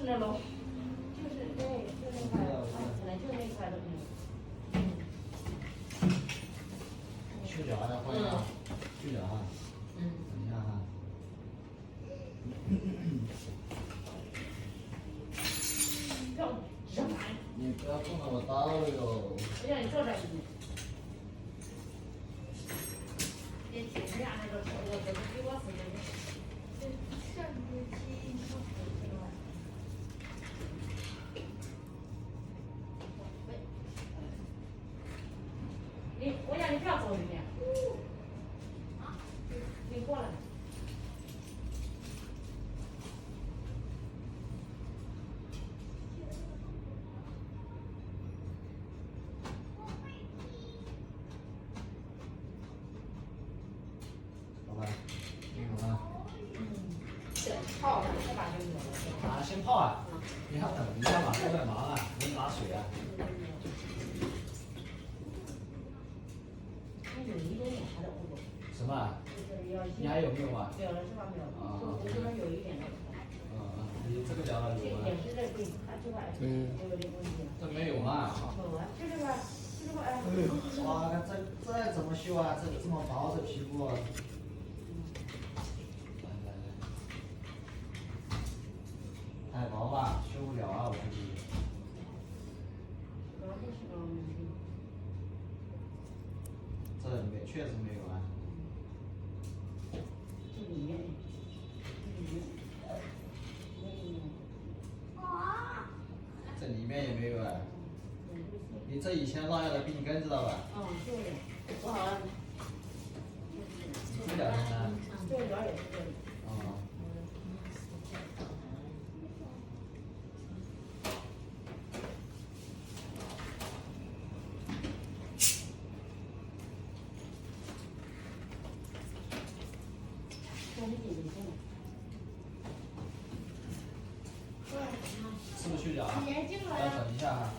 就是那种，就是对，就那块，可能就那块东西。去掉的话呀，去掉哈。等一下哈。你不要碰到我刀哟！我让你坐这儿。别紧张那个手，我这个给我是那个。上个期上这个。我让你不要走里面。啊？你过来。好吧，有吗？泡了，再把就有了。啊，先泡啊！你要等一下嘛，我在忙啊，没拿水啊。有一点点还得糊。什么？你还有没有啊？没有了是吧？没有。我这边有一点了。你这个角了有吗？也是在对，它这块有点问题。这没有嘛？有啊，就这块，就这块哎。哇，这怎么修啊？这么薄的皮肤。太薄吧，修不了啊，我估计。这里面确实没有啊。这里面。这里面也没有啊。你这以前落下的病根知道吧？对，我好像。这点呢？这个也是这里。是不是去角啊？要等一下哈。